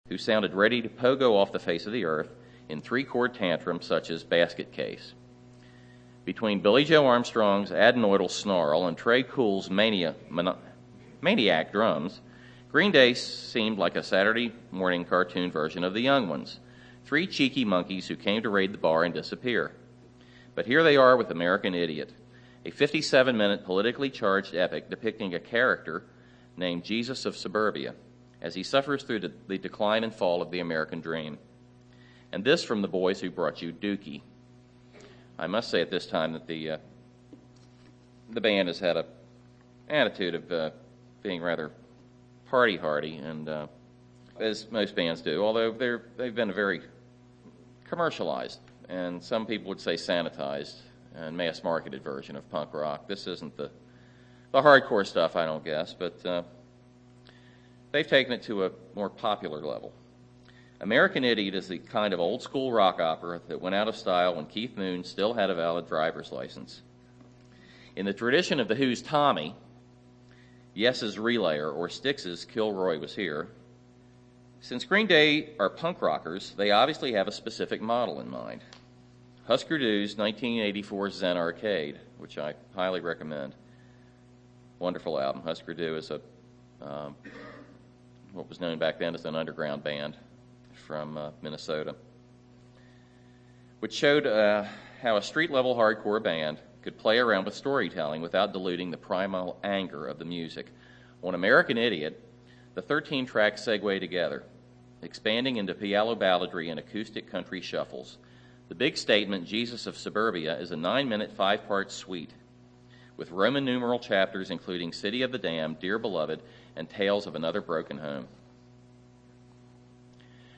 who sounded ready to pogo off the face of the earth in three-chord tantrums such as Basket Case. Between Billy Joe Armstrong's adenoidal snarl and Trey Cool's maniac drums, Green Day seemed like a Saturday morning cartoon version of the Young Ones, three cheeky monkeys who came to raid the bar and disappear. But here they are with American Idiot, a 57-minute politically charged epic depicting a character named Jesus of Suburbia as he suffers through the decline and fall of the American dream. And this from the boys who brought you Dookie. I must say at this time that the band has had an attitude of being rather party-hardy, and as most bands do, although they've been very commercialized, and some people would say sanitized and mass-marketed version of punk rock. This isn't the hardcore stuff, I don't guess, but they've taken it to a more popular level. American Idiot is the kind of old-school rock opera that went out of style when Keith Moon still had a valid driver's license. In the tradition of The Who's Tommy, Yes's Relayer, or Styx's Kilroy Was Here, since Green Day are punk rockers, they obviously have a specific model in mind. Husker Du's 1984 Zen Arcade, which I highly recommend. Wonderful album. Husker Du is what was known back then as an underground band from Minnesota, which showed how a street-level hardcore band could play around with storytelling without diluting the primal anger of the music. On American Idiot, the 13 tracks segue together, expanding into piano balladry and acoustic country shuffles. The big statement, Jesus of Suburbia, is a 9-minute, 5-part suite with Roman numeral chapters including City of the Damned, Dear Beloved, and Tales of Another Broken Home.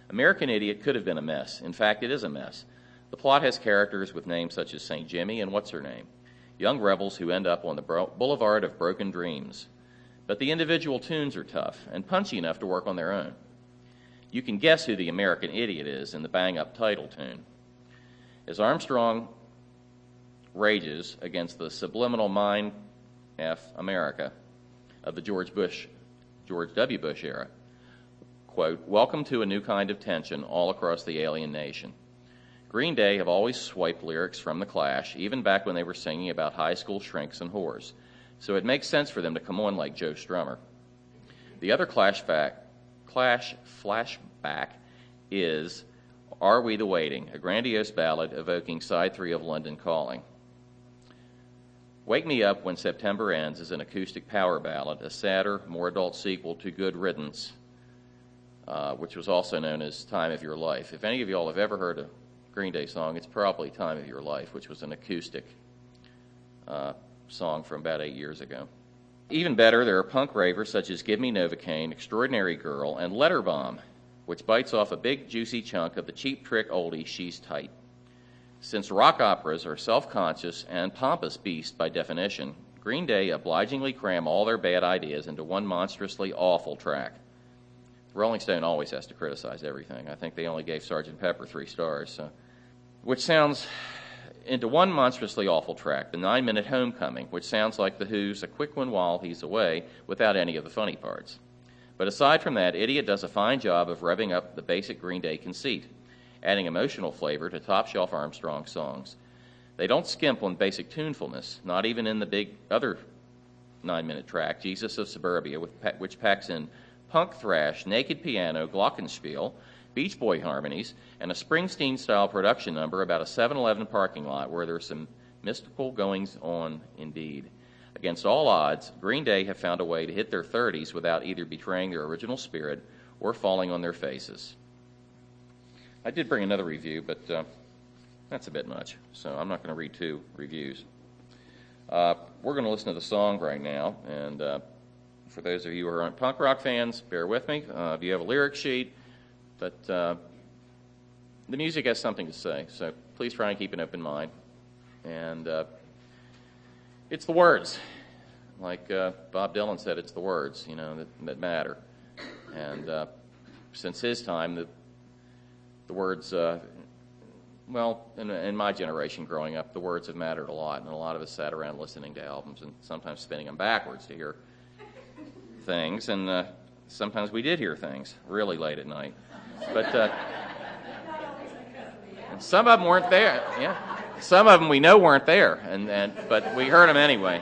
American Idiot could have been a mess. In fact, it is a mess. The plot has characters with names such as St. Jimmy and What's-Her-Name, young rebels who end up on the boulevard of broken dreams. But the individual tunes are tough and punchy enough to work on their own. You can guess who the American Idiot is in the bang-up title tune. As Armstrong rages against the subliminal mind F America of the George W. Bush era, quote, "Welcome to a new kind of tension all across the alien nation." Green Day have always swiped lyrics from The Clash, even back when they were singing about high school shrinks and whores. So it makes sense for them to come on like Joe Strummer. The other Clash flashback is Are We the Waiting, a grandiose ballad evoking side 3 of London Calling. Wake Me Up When September Ends is an acoustic power ballad, a sadder, more adult sequel to Good Riddance, which was also known as Time of Your Life. If any of y'all have ever heard a Green Day song, it's probably Time of Your Life, which was an acoustic song from about 8 years ago. Even better, there are punk ravers such as Give Me Novocaine, Extraordinary Girl, and Letter Bomb, which bites off a big, juicy chunk of the cheap trick oldie She's Tight. Since rock operas are self-conscious and pompous beasts by definition, Green Day obligingly cram all their bad ideas into one monstrously awful track. Rolling Stone always has to criticize everything. I think they only gave Sgt. Pepper 3 stars. Which sounds into one monstrously awful track, the 9-minute Homecoming, which sounds like The Who's A Quick One While He's Away without any of the funny parts. But aside from that, Idiot does a fine job of revving up the basic Green Day conceit, adding emotional flavor to top-shelf Armstrong songs. They don't skimp on basic tunefulness, not even in the big other 9-minute track, Jesus of Suburbia, which packs in punk thrash, naked piano, glockenspiel, Beach Boy harmonies, and a Springsteen-style production number about a 7-Eleven parking lot where there's some mystical goings-on indeed. Against all odds, Green Day have found a way to hit their 30s without either betraying their original spirit or falling on their faces. I did bring another review, but that's a bit much, so I'm not going to read 2 reviews. We're going to listen to the song right now, and for those of you who aren't punk rock fans, bear with me. If you have a lyric sheet, but the music has something to say, so please try and keep an open mind. And it's the words. Like Bob Dylan said, it's the words, that matter. And since his time, the words, in my generation growing up, the words have mattered a lot, and a lot of us sat around listening to albums and sometimes spinning them backwards to hear things. And sometimes we did hear things really late at night. But some of them weren't there. Yeah, some of them we know weren't there, but we heard them anyway.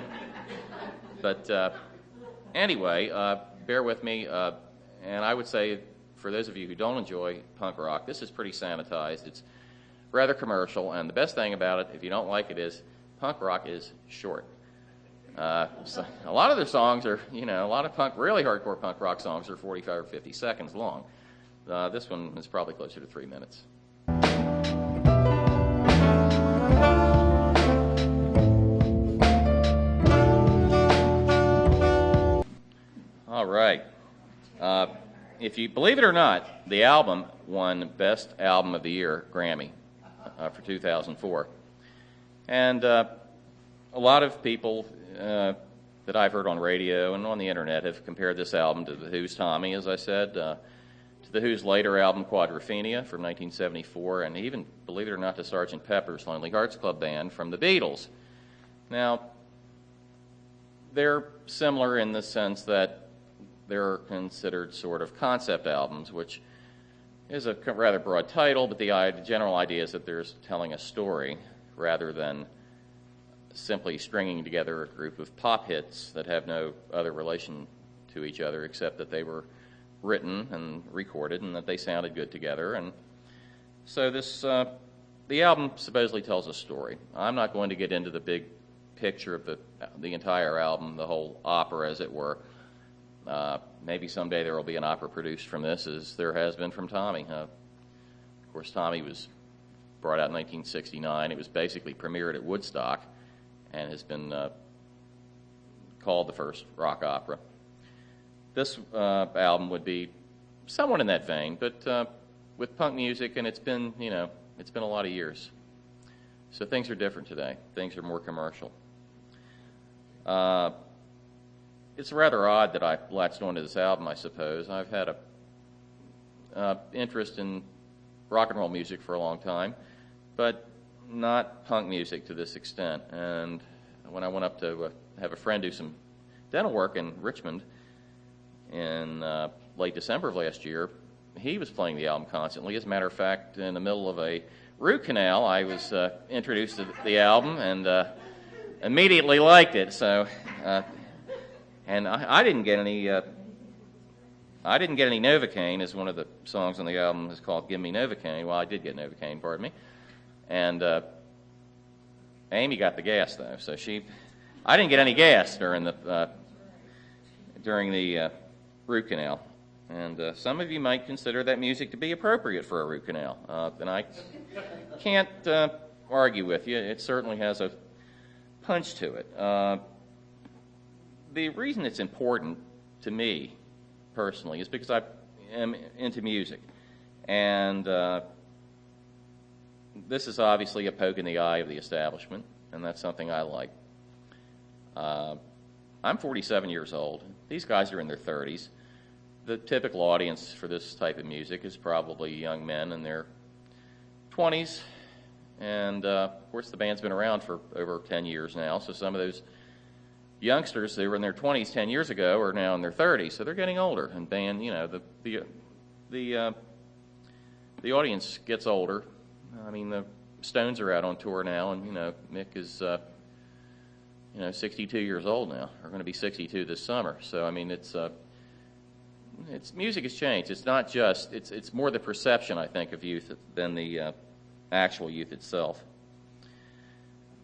But anyway, bear with me. And I would say, for those of you who don't enjoy punk rock, this is pretty sanitized. It's rather commercial, and the best thing about it, if you don't like it, is punk rock is short. So a lot of their songs are, a lot of really hardcore punk rock songs are 45 or 50 seconds long. This one is probably closer to 3 minutes. All right. If you believe it or not, the album won Best Album of the Year Grammy for 2004. And a lot of people that I've heard on radio and on the internet have compared this album to The Who's Tommy, as I said, to The Who's later album Quadrophenia from 1974, and even, believe it or not, to Sgt. Pepper's Lonely Hearts Club Band from the Beatles. Now, they're similar in the sense that they're considered sort of concept albums, which is a rather broad title, but the general idea is that they're telling a story rather than simply stringing together a group of pop hits that have no other relation to each other except that they were written and recorded and that they sounded good together. And so the album supposedly tells a story. I'm not going to get into the big picture of the entire album, the whole opera, as it were. Maybe someday there will be an opera produced from this, as there has been from Tommy. Of course, Tommy was brought out in 1969. It was basically premiered at Woodstock and has been called the first rock opera. This album would be somewhat in that vein, but with punk music, and it's been a lot of years. So things are different today. Things are more commercial. It's rather odd that I latched onto this album, I suppose. I've had a interest in rock and roll music for a long time, but not punk music to this extent. And when I went up to have a friend do some dental work in Richmond in late December of last year, he was playing the album constantly. As a matter of fact, in the middle of a root canal, I was introduced to the album and immediately liked it. So. And I didn't get any. I didn't get any Novocaine, as one of the songs on the album is called "Give Me Novocaine." Well, I did get Novocaine, pardon me. And Amy got the gas though, so I didn't get any gas during the root canal. And some of you might consider that music to be appropriate for a root canal, and I can't argue with you. It certainly has a punch to it. The reason it's important to me, personally, is because I am into music. And this is obviously a poke in the eye of the establishment, and that's something I like. I'm 47 years old. These guys are in their 30s. The typical audience for this type of music is probably young men in their 20s. And, of course, the band's been around for over 10 years now, so some of those youngsters, they were in their 20s 10 years ago, are now in their 30s, so they're getting older. And band, the audience gets older. I mean, the Stones are out on tour now, and Mick is 62 years old now. Are going to be 62 this summer. So I mean, it's music has changed. It's not just it's more the perception, I think, of youth than the actual youth itself.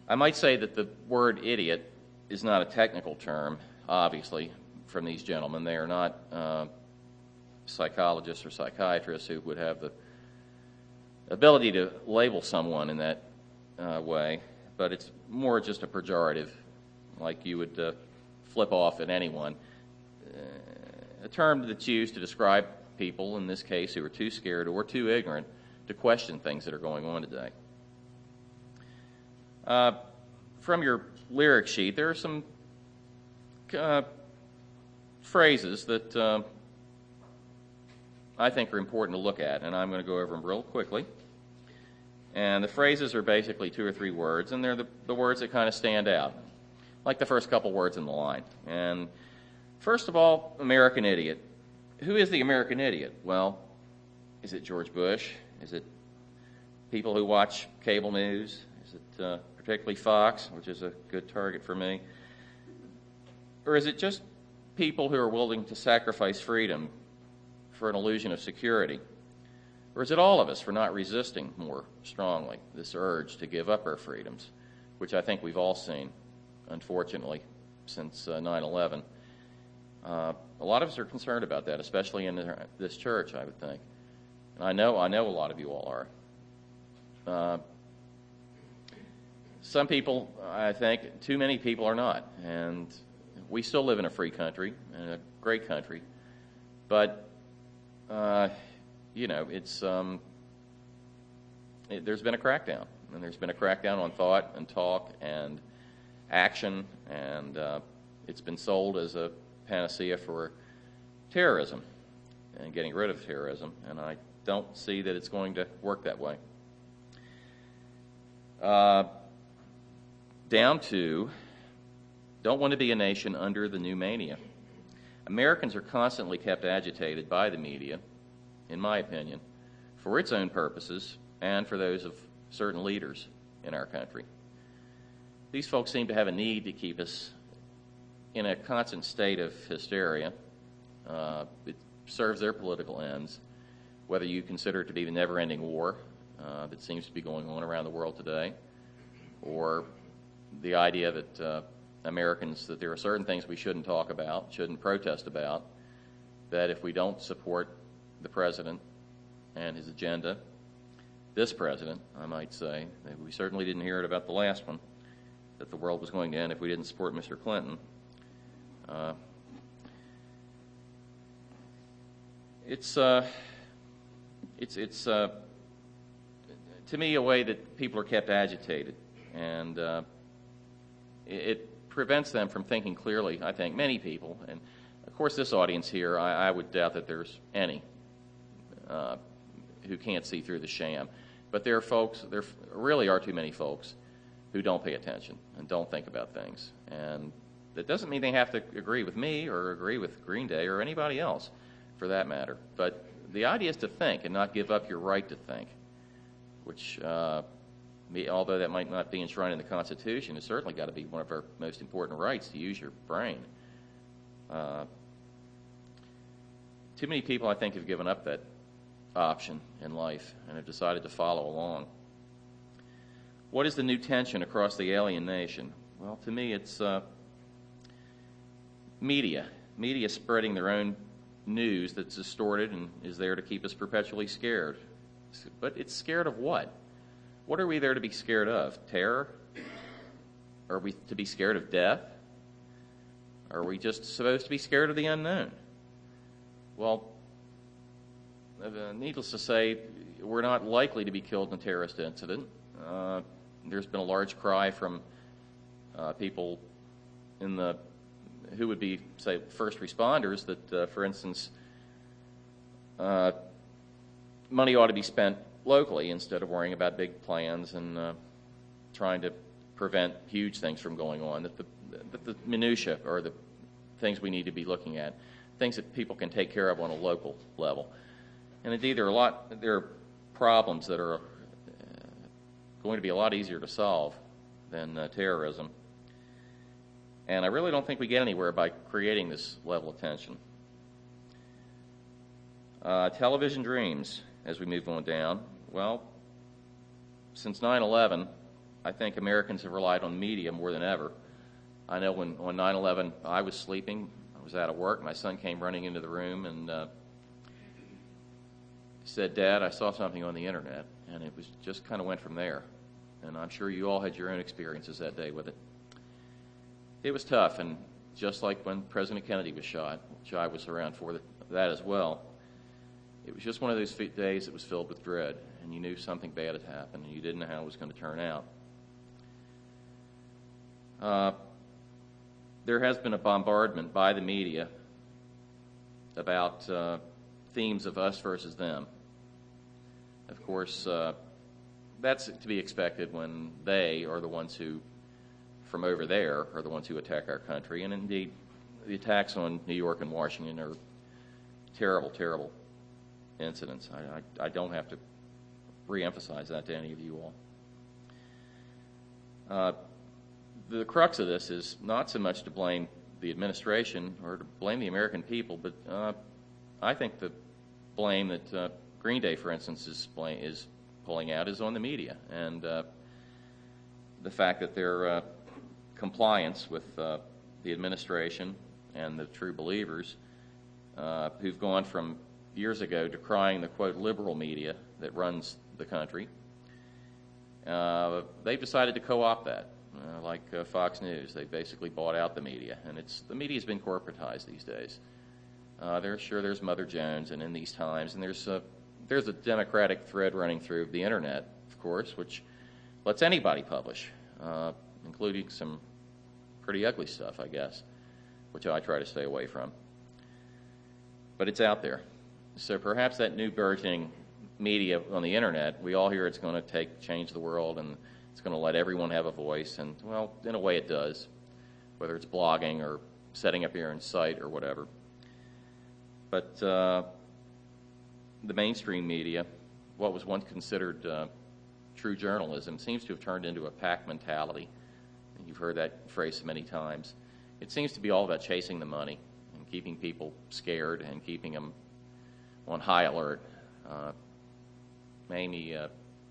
I might say that the word idiot is not a technical term, obviously, from these gentlemen. They are not psychologists or psychiatrists who would have the ability to label someone in that way, but it's more just a pejorative, like you would flip off at anyone. A term that's used to describe people, in this case, who are too scared or too ignorant to question things that are going on today. From your lyric sheet, there are some phrases that I think are important to look at, and I'm going to go over them real quickly. And the phrases are basically 2 or 3 words, and they're the words that kind of stand out, like the first couple words in the line. And first of all, American Idiot. Who is the American idiot? Well, is it George Bush? Is it people who watch cable news? Is it particularly Fox, which is a good target for me? Or is it just people who are willing to sacrifice freedom for an illusion of security? Or is it all of us for not resisting more strongly this urge to give up our freedoms, which I think we've all seen, unfortunately, since 9/11? A lot of us are concerned about that, especially in this church, I would think. And I know a lot of you all are. Some people, I think, too many people are not. And we still live in a free country, and a great country. But, it's there's been a crackdown. And there's been a crackdown on thought and talk and action, and it's been sold as a panacea for terrorism and getting rid of terrorism, and I don't see that it's going to work that way. Down to, don't want to be a nation under the new mania. Americans are constantly kept agitated by the media, in my opinion, for its own purposes and for those of certain leaders in our country. These folks seem to have a need to keep us in a constant state of hysteria. It serves their political ends, whether you consider it to be the never-ending war that seems to be going on around the world today, or the idea that Americans, that there are certain things we shouldn't talk about, shouldn't protest about, that if we don't support the president and his agenda, this president, I might say, we certainly didn't hear it about the last one, that the world was going to end if we didn't support Mr. Clinton. It's to me a way that people are kept agitated, and it prevents them from thinking clearly, I think, many people. And of course this audience here, I would doubt that there's any who can't see through the sham. But there really are too many folks who don't pay attention and don't think about things. And that doesn't mean they have to agree with me or agree with Green Day or anybody else, for that matter. But the idea is to think and not give up your right to think, which, although that might not be enshrined in the Constitution, it's certainly got to be one of our most important rights, to use your brain. Too many people, I think, have given up that option in life and have decided to follow along. What is the new tension across the alien nation? Well, to me, it's media. Media spreading their own news that's distorted and is there to keep us perpetually scared. But it's scared of what? What are we there to be scared of? Terror? Are we to be scared of death? Are we just supposed to be scared of the unknown? Well, needless to say, we're not likely to be killed in a terrorist incident. There's been a large cry from people who would be, say, first responders that, for instance, money ought to be spent locally instead of worrying about big plans and trying to prevent huge things from going on. That the minutiae are the things we need to be looking at, things that people can take care of on a local level. And indeed, there are problems that are going to be a lot easier to solve than terrorism. And I really don't think we get anywhere by creating this level of tension. Television dreams, as we move on down. Well, since 9/11, I think Americans have relied on media more than ever. I know when on 9/11 I was sleeping, I was out of work, my son came running into the room and said, "Dad, I saw something on the internet," and it was just kind of went from there. And I'm sure you all had your own experiences that day with it. It was tough, and just like when President Kennedy was shot, which I was around for that as well, it was just one of those days that was filled with dread, and you knew something bad had happened, and you didn't know how it was going to turn out. There has been a bombardment by the media about themes of us versus them. Of course, that's to be expected when they are the ones who, from over there, are the ones who attack our country. And indeed, the attacks on New York and Washington are terrible, terrible incidents. I don't have to re-emphasize that to any of you all. The crux of this is not so much to blame the administration or to blame the American people, but I think the blame that Green Day, for instance, is pulling out is on the media, and the fact that their compliance with the administration and the true believers who've gone from years ago decrying the, quote, liberal media that runs the country, they've decided to co-opt that, like Fox News. They basically bought out the media, and the media's been corporatized these days. There's Mother Jones, and in these times, and there's a democratic thread running through the internet, of course, which lets anybody publish, including some pretty ugly stuff, I guess, which I try to stay away from. But it's out there. So perhaps that new burgeoning media on the internet, we all hear it's going to change the world, and it's going to let everyone have a voice, and, well, in a way it does, whether it's blogging or setting up your own site or whatever. But the mainstream media, what was once considered true journalism, seems to have turned into a pack mentality. You've heard that phrase many times. It seems to be all about chasing the money and keeping people scared and keeping them on high alert. Amy,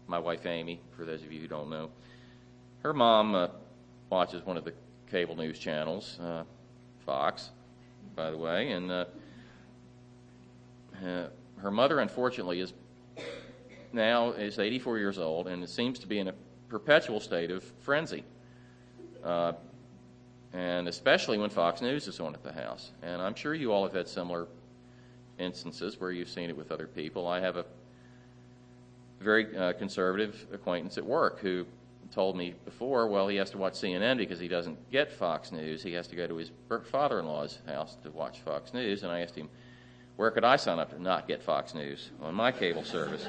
my wife Amy, for those of you who don't know, her mom watches one of the cable news channels, Fox, by the way, and her mother, unfortunately, is 84 years old, and it seems to be in a perpetual state of frenzy, and especially when Fox News is on at the house. And I'm sure you all have had similar instances where you've seen it with other people. I have a very conservative acquaintance at work who told me before, well, he has to watch CNN because he doesn't get Fox News. He has to go to his father-in-law's house to watch Fox News. And I asked him, where could I sign up to not get Fox News on my cable service?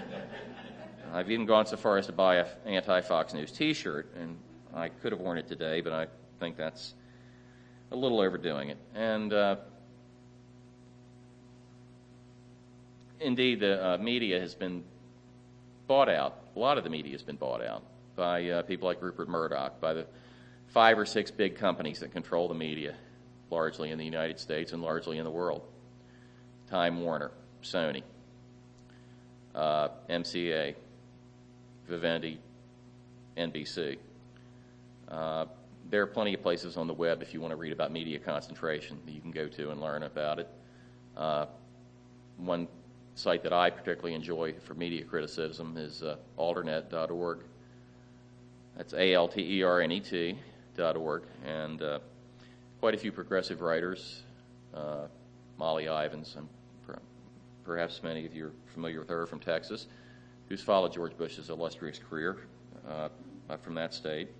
I've even gone so far as to buy an anti-Fox News T-shirt, and I could have worn it today, but I think that's a little overdoing it. And indeed, the media has been bought out. A lot of the media has been bought out by people like Rupert Murdoch, by the 5 or 6 big companies that control the media, largely in the United States and largely in the world. Time Warner, Sony, MCA, Vivendi, NBC. There are plenty of places on the web if you want to read about media concentration that you can go to and learn about it. One site that I particularly enjoy for media criticism is alternet.org. That's ALTERNET.org, and quite a few progressive writers. Molly Ivins, and perhaps many of you are familiar with her from Texas, who's followed George Bush's illustrious career from that state.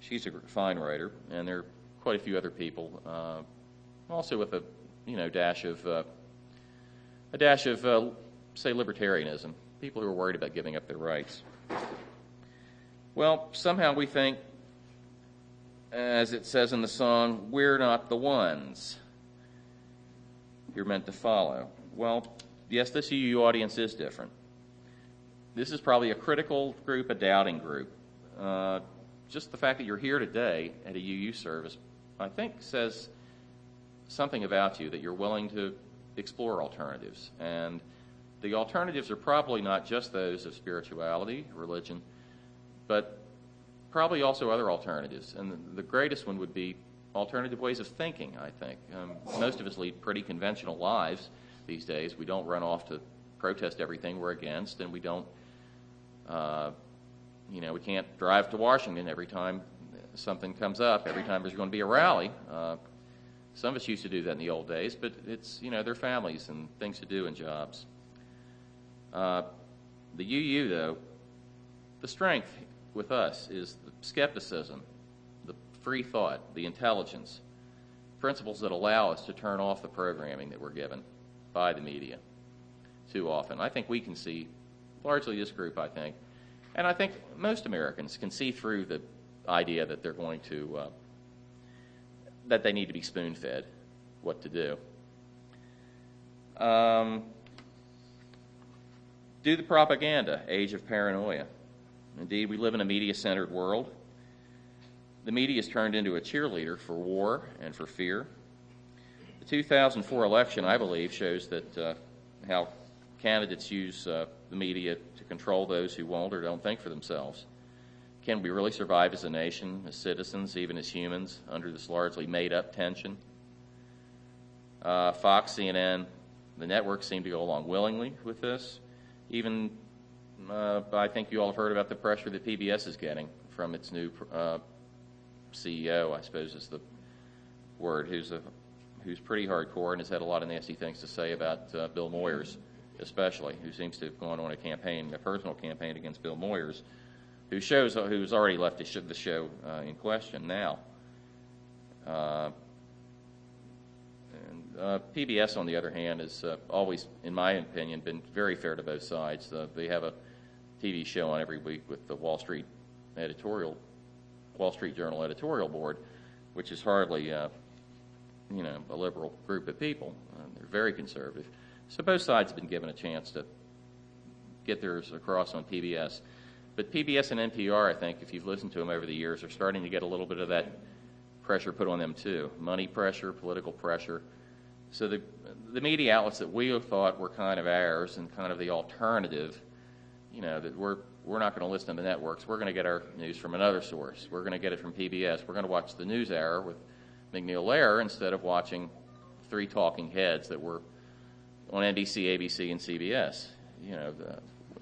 She's a fine writer, and there are quite a few other people, also with a dash of say libertarianism, people who are worried about giving up their rights. Well, somehow we think, as it says in the song, we're not the ones you're meant to follow. Well, yes, this UU audience is different. This is probably a critical group, a doubting group. Just the fact that you're here today at a UU service, I think, says something about you, that you're willing to explore alternatives. And the alternatives are probably not just those of spirituality, religion, but probably also other alternatives. And the greatest one would be alternative ways of thinking, I think. Most of us lead pretty conventional lives these days. We don't run off to protest everything we're against, and we don't, we can't drive to Washington every time something comes up, every time there's going to be a rally. Some of us used to do that in the old days, but it's, their families and things to do and jobs. The UU, though, the strength with us is the skepticism, the free thought, the intelligence, principles that allow us to turn off the programming that we're given by the media too often. I think we can see, largely this group, I think, and I think most Americans can see through the idea that they're going to, that they need to be spoon-fed what to do. Do the propaganda, age of paranoia. Indeed, we live in a media-centered world. The media is turned into a cheerleader for war and for fear. The 2004 election, I believe, shows that how candidates use the media to control those who won't or don't think for themselves. Can we really survive as a nation, as citizens, even as humans, under this largely made-up tension? Fox, CNN, the networks seem to go along willingly with this. Even, I think you all have heard about the pressure that PBS is getting from its new CEO, I suppose is the word, who's pretty hardcore and has had a lot of nasty things to say about Bill Moyers, especially, who seems to have gone on a personal campaign against Bill Moyers, who's already left the show in question now. PBS, on the other hand, has always, in my opinion, been very fair to both sides. They have a TV show on every week with the Wall Street Journal editorial board, which is hardly, a liberal group of people. They're very conservative. So both sides have been given a chance to get theirs across on PBS. But PBS and NPR, I think, if you've listened to them over the years, are starting to get a little bit of that pressure put on them too. Money pressure, political pressure. So the media outlets that we thought were kind of ours and kind of the alternative, that we're not going to listen to the networks. We're going to get our news from another source. We're going to get it from PBS. We're going to watch the News Hour with McNeil Lehrer instead of watching three talking heads that were on NBC, ABC, and CBS.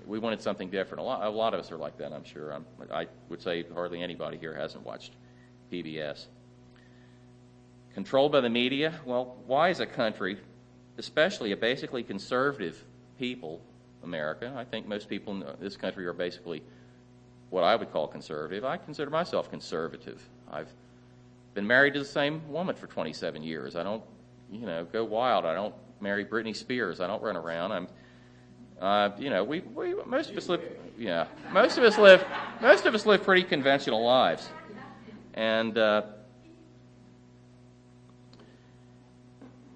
We wanted something different. A lot of us are like that, I'm sure. I would say hardly anybody here hasn't watched PBS. Controlled by the media? Well, why is a country, especially a basically conservative people, America, I think most people in this country are basically what I would call conservative. I consider myself conservative. I've been married to the same woman for 27 years. I don't, go wild. I don't marry Britney Spears. I don't run around. Most of us live pretty conventional lives. And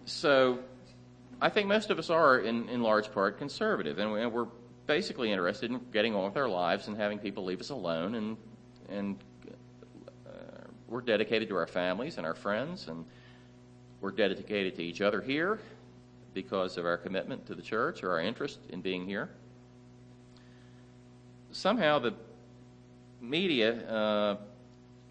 so I think most of us are, in large part, conservative, and we're basically interested in getting on with our lives and having people leave us alone, and we're dedicated to our families and our friends, and we're dedicated to each other here because of our commitment to the church or our interest in being here. Somehow the media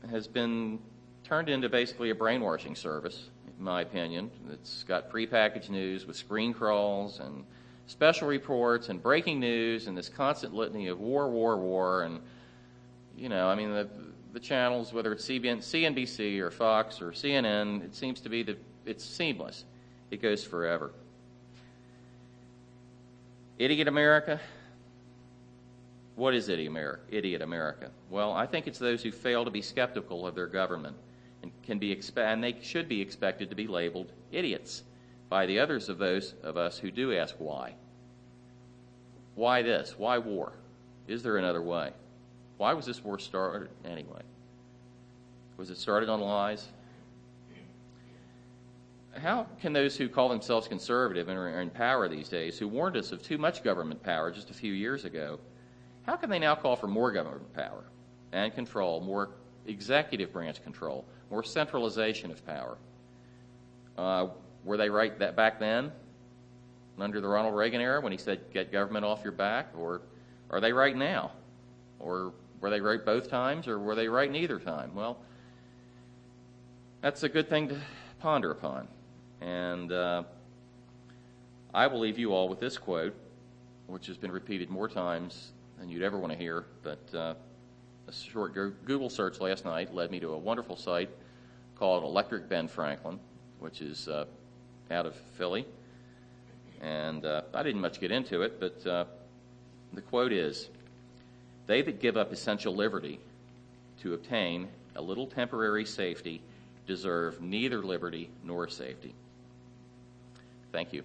has been turned into basically a brainwashing service, in my opinion. It's got prepackaged news with screen crawls and special reports and breaking news and this constant litany of war, and the channels, whether it's CNBC or Fox or CNN, it seems to be that it's seamless. It goes forever. Idiot America? What is idiot America? Well, I think it's those who fail to be skeptical of their government and and they should be expected to be labeled idiots by the others of those of us who do ask why. Why this? Why war? Is there another way? Why was this war started anyway? Was it started on lies? How can those who call themselves conservative and are in power these days, who warned us of too much government power just a few years ago, how can they now call for more government power and control, more executive branch control, more centralization of power? Were they right back then, under the Ronald Reagan era, when he said, get government off your back? Or are they right now? Or were they right both times, or were they right neither time? Well, that's a good thing to ponder upon. And I will leave you all with this quote, which has been repeated more times than you'd ever want to hear, but a short Google search last night led me to a wonderful site called Electric Ben Franklin, which is out of Philly. And I didn't much get into it, but the quote is, "They that give up essential liberty to obtain a little temporary safety deserve neither liberty nor safety." Thank you.